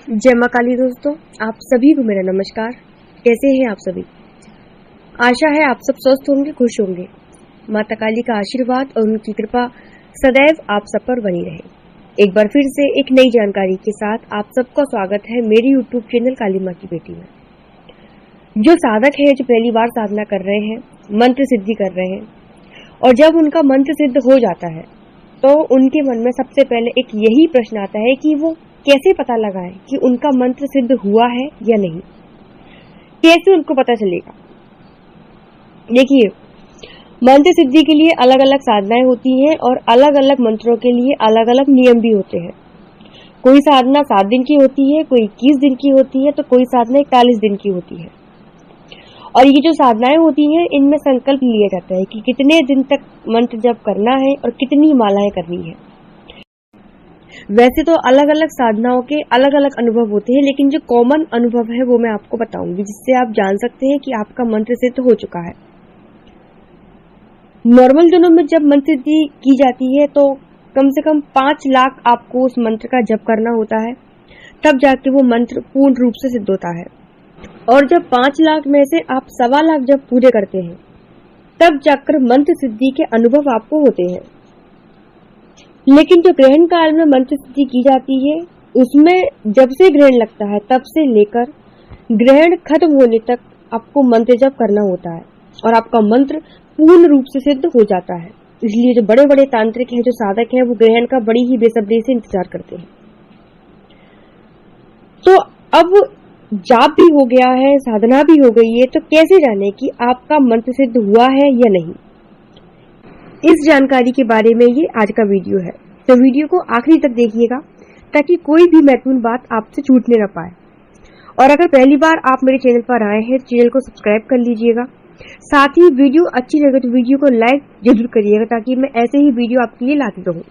जय मां काली दोस्तों, आप सभी को मेरा नमस्कार। कैसे हैं आप सभी? आशा है आप सब स्वस्थ होंगे, खुश होंगे। माता काली का आशीर्वाद और उनकी कृपा सदैव आप सब पर बनी रहे। एक बार फिर से एक नई जानकारी के साथ आप सबका स्वागत है मेरी यूट्यूब चैनल काली मां की बेटी में। जो साधक है, जो पहली बार साधना कर रहे हैं, मंत्र सिद्धि कर रहे हैं, और जब उनका मंत्र सिद्ध हो जाता है तो उनके मन में सबसे पहले एक यही प्रश्न आता है कि वो कैसे पता लगाएं कि उनका मंत्र सिद्ध हुआ है या नहीं। कैसे उनको पता चलेगा? देखिए, मंत्र सिद्धि के लिए अलग अलग साधनाएं होती हैं और अलग अलग मंत्रों के लिए अलग अलग नियम भी होते हैं। कोई साधना 7 दिन की होती है, कोई 21 दिन की होती है, तो कोई साधना 41 दिन की होती है। और ये जो साधनाएं होती हैं, इनमें संकल्प लिया जाता है कि कितने दिन तक मंत्र जप करना है और कितनी मालाएं करनी है। वैसे तो अलग अलग साधनाओं के अलग अलग अनुभव होते हैं, लेकिन जो कॉमन अनुभव है वो मैं आपको बताऊंगी, जिससे आप जान सकते हैं कि आपका मंत्र सिद्ध हो चुका है। नॉर्मल दिनों में जब मंत्र सिद्धि की जाती है तो कम से कम 5 लाख आपको उस मंत्र का जप करना होता है, तब जाके वो मंत्र पूर्ण रूप से सिद्ध होता है। और जब 5 लाख में से आप 1.25 लाख जब पूरे करते हैं, तब जाकर मंत्र सिद्धि के अनुभव आपको होते हैं। लेकिन जो ग्रहण काल में मंत्र सिद्धि की जाती है, उसमें जब से ग्रहण लगता है तब से लेकर ग्रहण खत्म होने तक आपको मंत्र जप करना होता है और आपका मंत्र पूर्ण रूप से सिद्ध हो जाता है। इसलिए जो बड़े बड़े तांत्रिक हैं, जो साधक हैं, वो ग्रहण का बड़ी ही बेसब्री से इंतजार करते हैं। तो अब जाप भी हो गया है, साधना भी हो गई है, तो कैसे जाने कि आपका मंत्र सिद्ध हुआ है या नहीं? इस जानकारी के बारे में ये आज का वीडियो है, तो वीडियो को आखिरी तक देखिएगा ताकि कोई भी महत्वपूर्ण बात आपसे छूटने न पाए। और अगर पहली बार आप मेरे चैनल पर आए हैं, चैनल को सब्सक्राइब कर लीजिएगा। साथ ही वीडियो अच्छी लगे तो वीडियो को लाइक जरूर करिएगा, ताकि मैं ऐसे ही वीडियो आपके लिए लाती रहूं।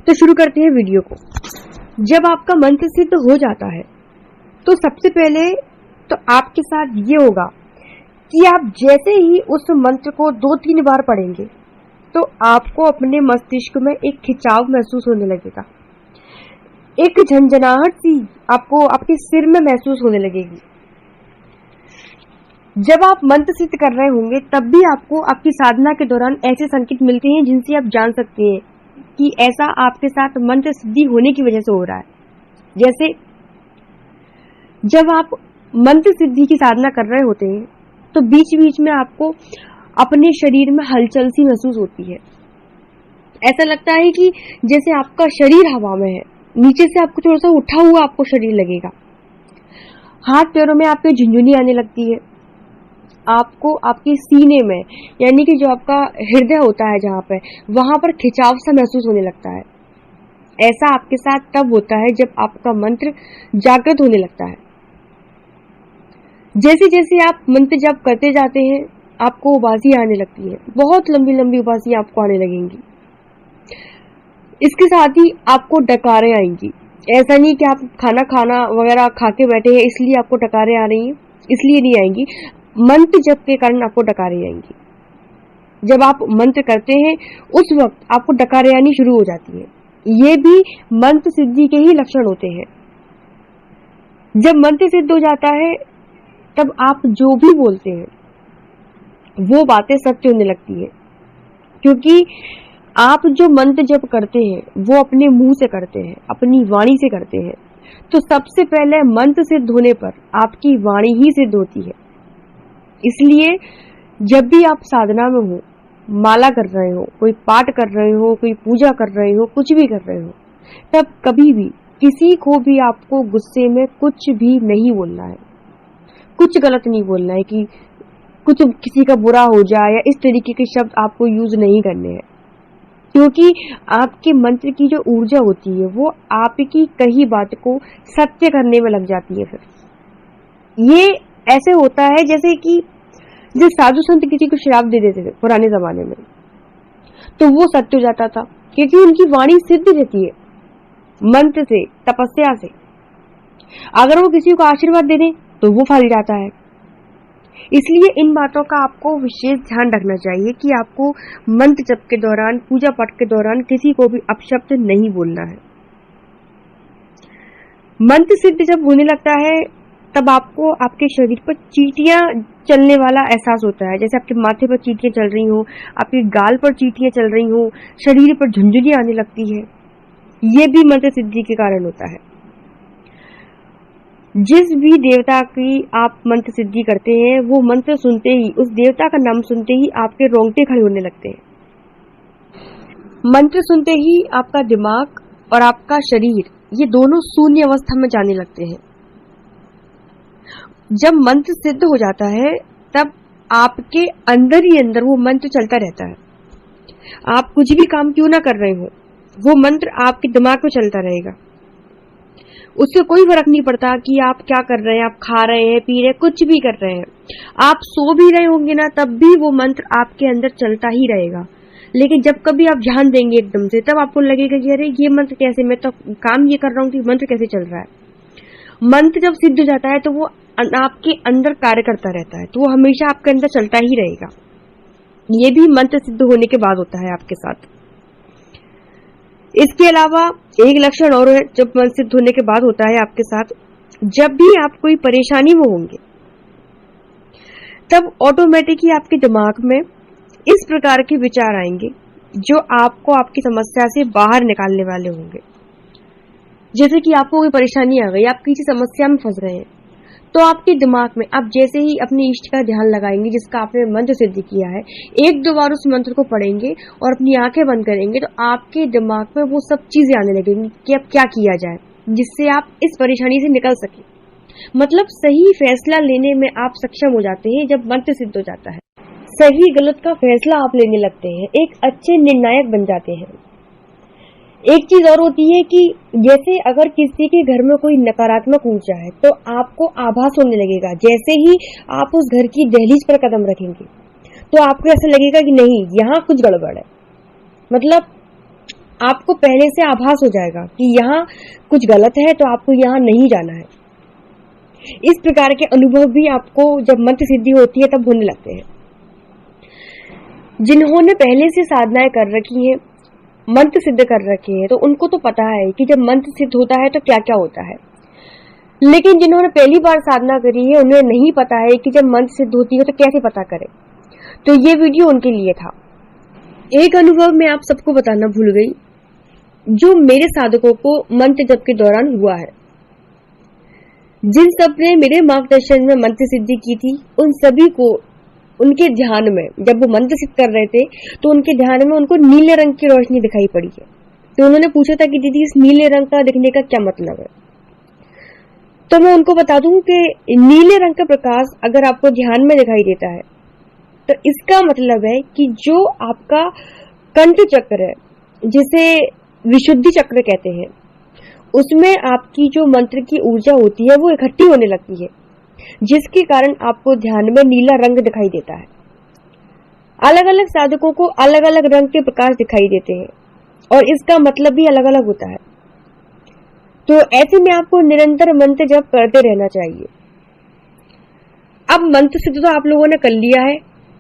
तो शुरू करते हैं वीडियो को। जब आपका मंत्र सिद्ध हो जाता है तो सबसे पहले तो आपके साथ ये होगा कि आप जैसे ही उस मंत्र को 2-3 बार पढ़ेंगे तो आपको अपने मस्तिष्क में एक खिंचाव महसूस होने लगेगा, एक झंझनाहट सी आपको आपके सिर में महसूस होने लगेगी। जब आप मंत्र सिद्ध कर रहे होंगे तब भी आपको आपकी साधना के दौरान ऐसे संकेत मिलते हैं जिनसे आप जान सकते हैं कि ऐसा आपके साथ मंत्र सिद्धि होने की वजह से हो रहा है। जैसे जब आप मंत्र सिद्धि की साधना कर रहे होते हैं तो बीच बीच में आपको अपने शरीर में हलचल सी महसूस होती है। ऐसा लगता है कि जैसे आपका शरीर हवा में है, नीचे से आपको थोड़ा सा उठा हुआ आपको शरीर लगेगा। हाथ पैरों में आपके झुंझुनी आने लगती है। आपको आपके सीने में, यानी कि जो आपका हृदय होता है जहां पे, वहां पर खिंचाव सा महसूस होने लगता है। ऐसा आपके साथ तब होता है जब आपका मंत्र जागृत होने लगता है। जैसे जैसे आप मंत्र जप करते जाते हैं, आपको उबासी आने लगती है। बहुत लंबी लंबी उबासी आपको आने लगेंगी। इसके साथ ही आपको डकारें आएंगी। ऐसा नहीं कि आप खाना वगैरह खा के बैठे हैं इसलिए आपको डकारें आ रही हैं, इसलिए नहीं आएंगी। मंत्र जप के कारण आपको डकारें आएंगी। जब आप मंत्र करते हैं उस वक्त आपको डकारें आनी शुरू हो जाती है। ये भी मंत्र सिद्धि के ही लक्षण होते हैं। जब मंत्र सिद्ध हो जाता है तब आप जो भी बोलते हैं वो बातें सत्य होने लगती है, क्योंकि आप जो मंत्र जप करते हैं वो अपने मुंह से करते हैं, अपनी वाणी से करते हैं। तो सबसे पहले मंत्र सिद्ध होने पर आपकी वाणी ही सिद्ध होती है। इसलिए जब भी आप साधना में हो, माला कर रहे हो, कोई पाठ कर रहे हो, कोई पूजा कर रहे हो, कुछ भी कर रहे हो, तब कभी भी किसी को भी आपको गुस्से में कुछ भी नहीं बोलना है, कुछ गलत नहीं बोलना है कि कुछ किसी का बुरा हो जाए, या इस तरीके के शब्द आपको यूज नहीं करने हैं। क्योंकि आपके मंत्र की जो ऊर्जा होती है वो आपकी कही बात को सत्य करने में लग जाती है। फिर ये ऐसे होता है जैसे कि जो साधु संत किसी को श्राप दे देते थे पुराने जमाने में, तो वो सत्य हो जाता था, क्योंकि उनकी वाणी सिद्ध रहती है मंत्र से, तपस्या से। अगर वो किसी को आशीर्वाद दे दें तो वो फल जाता है। इसलिए इन बातों का आपको विशेष ध्यान रखना चाहिए कि आपको मंत्र जप के दौरान, पूजा पाठ के दौरान किसी को भी अपशब्द नहीं बोलना है। मंत्र सिद्ध जब होने लगता है तब आपको आपके शरीर पर चींटियां चलने वाला एहसास होता है। जैसे आपके माथे पर चींटियां चल रही हो, आपके गाल पर चींटियां चल रही हो, शरीर पर झुंझुनियां आने लगती है। ये भी मंत्र सिद्धि के कारण होता है। जिस भी देवता की आप मंत्र सिद्धि करते हैं, वो मंत्र सुनते ही, उस देवता का नाम सुनते ही आपके रोंगटे खड़े होने लगते हैं। मंत्र सुनते ही आपका दिमाग और आपका शरीर ये दोनों शून्य अवस्था में जाने लगते हैं। जब मंत्र सिद्ध हो जाता है तब आपके अंदर ही अंदर वो मंत्र चलता रहता है। आप कुछ भी काम क्यों ना कर रहे हो, वो मंत्र आपके दिमाग में चलता रहेगा। उससे कोई फर्क नहीं पड़ता कि आप क्या कर रहे हैं, आप खा रहे हैं, पी रहे हैं, कुछ भी कर रहे हैं। आप सो भी रहे होंगे ना, तब भी वो मंत्र आपके अंदर चलता ही रहेगा। लेकिन जब कभी आप ध्यान देंगे एकदम से, तब आपको लगेगा कि अरे ये मंत्र कैसे, मैं तो काम ये कर रहा हूँ कि मंत्र कैसे चल रहा है। मंत्र जब सिद्ध हो जाता है तो वो आपके अंदर कार्य करता रहता है, तो वो हमेशा आपके अंदर चलता ही रहेगा। ये भी मंत्र सिद्ध होने के बाद होता है आपके साथ। इसके अलावा एक लक्षण और है जब मंत्र सिद्ध होने के बाद होता है आपके साथ। जब भी आप कोई परेशानी में होंगे तब ऑटोमेटिकली आपके दिमाग में इस प्रकार के विचार आएंगे जो आपको आपकी समस्या से बाहर निकालने वाले होंगे। जैसे कि आपको कोई परेशानी आ गई, आप किसी समस्या में फंस रहे हैं, तो आपके दिमाग में आप जैसे ही अपने इष्ट का ध्यान लगाएंगे, जिसका आपने मंत्र सिद्ध किया है, एक दो बार उस मंत्र को पढ़ेंगे और अपनी आंखें बंद करेंगे, तो आपके दिमाग में वो सब चीजें आने लगेंगी कि अब क्या किया जाए जिससे आप इस परेशानी से निकल सके। मतलब सही फैसला लेने में आप सक्षम हो जाते हैं जब मंत्र सिद्ध हो जाता है। सही गलत का फैसला आप लेने लगते हैं, एक अच्छे निर्णायक बन जाते हैं। एक चीज और होती है कि जैसे अगर किसी के घर में कोई नकारात्मक ऊर्जा है तो आपको आभास होने लगेगा। जैसे ही आप उस घर की दहलीज पर कदम रखेंगे तो आपको ऐसा लगेगा कि नहीं, यहाँ कुछ गड़बड़ है। मतलब आपको पहले से आभास हो जाएगा कि यहाँ कुछ गलत है, तो आपको यहाँ नहीं जाना है। इस प्रकार के अनुभव भी आपको जब मंत्र सिद्धि होती है तब होने लगते हैं। जिन्होंने पहले से साधनाएं कर रखी हैं, मंत्र सिद्ध कर रखे हैं, तो उनको तो पता है कि जब मंत्र सिद्ध होता है तो क्या क्या होता है। लेकिन जिन्होंने पहली बार साधना करी है, उन्हें नहीं पता है कि जब मंत्र सिद्ध होती है तो कैसे पता करें। तो ये वीडियो उनके लिए था। एक अनुभव मैं आप सबको बताना भूल गई, जो मेरे साधकों को मंत्र जप के दौरान हुआ है। जिन सब ने मेरे मार्गदर्शन में मंत्र सिद्धि की थी, उन सभी को उनके ध्यान में, जब वो मंत्र सिद्ध कर रहे थे तो उनके ध्यान में उनको नीले रंग की रोशनी दिखाई पड़ी है। तो उन्होंने पूछा था कि दीदी इस नीले रंग का दिखने का क्या मतलब है। तो मैं उनको बता दूं कि नीले रंग का प्रकाश अगर आपको ध्यान में दिखाई देता है तो इसका मतलब है कि जो आपका कंठ चक्र है, जिसे विशुद्धि चक्र कहते हैं, उसमें आपकी जो मंत्र की ऊर्जा होती है वो इकट्ठी होने लगती है, जिसके कारण आपको ध्यान में नीला रंग दिखाई देता है। अलग अलग साधकों को अलग अलग रंग के प्रकाश दिखाई देते हैं और इसका मतलब भी अलग अलग होता है। तो ऐसे में आपको निरंतर मंत्र जप करते रहना चाहिए। अब मंत्र सिद्ध तो आप लोगों ने कर लिया है,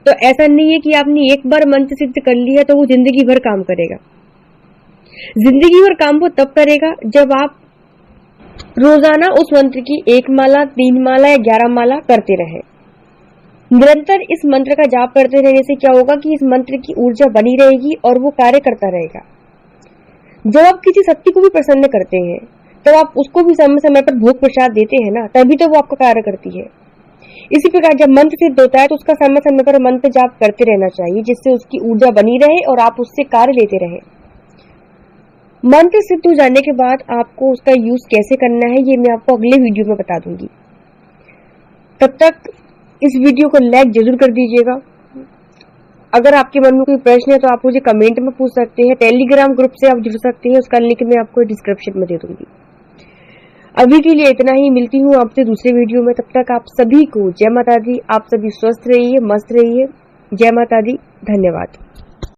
तो ऐसा नहीं है कि आपने एक बार मंत्र सिद्ध कर लिया तो वो जिंदगी भर काम करेगा। जिंदगी भर काम वो तब करेगा जब आप रोजाना उस मंत्र की 1 माला, 3 माला या 11 माला करते रहे। निरंतर इस मंत्र का जाप करते रहने से क्या होगा कि इस मंत्र की ऊर्जा बनी रहेगी और वो कार्य करता रहेगा। जब आप किसी शक्ति को भी प्रसन्न करते हैं तब आप उसको भी समय समय पर भोग प्रसाद देते हैं ना, तभी तो वो आपका कार्य करती है। इसी प्रकार जब मंत्र सिद्ध होता है तो उसका समय समय पर मंत्र जाप करते रहना चाहिए, जिससे उसकी ऊर्जा बनी रहे और आप उससे कार्य लेते रहे। मंत्र सिद्ध हो जाने के बाद आपको उसका यूज कैसे करना है ये मैं आपको अगले वीडियो में बता दूंगी। तब तक इस वीडियो को लाइक जरूर कर दीजिएगा। अगर आपके मन में कोई प्रश्न है तो आप मुझे कमेंट में पूछ सकते हैं। टेलीग्राम ग्रुप से आप जुड़ सकते हैं, उसका लिंक मैं आपको डिस्क्रिप्शन में दे दूंगी। अभी के लिए इतना ही, मिलती हूँ आपसे दूसरे वीडियो में। तब तक आप सभी को जय माता दी। आप सभी स्वस्थ रहिए, मस्त रहिए। जय माता दी, धन्यवाद।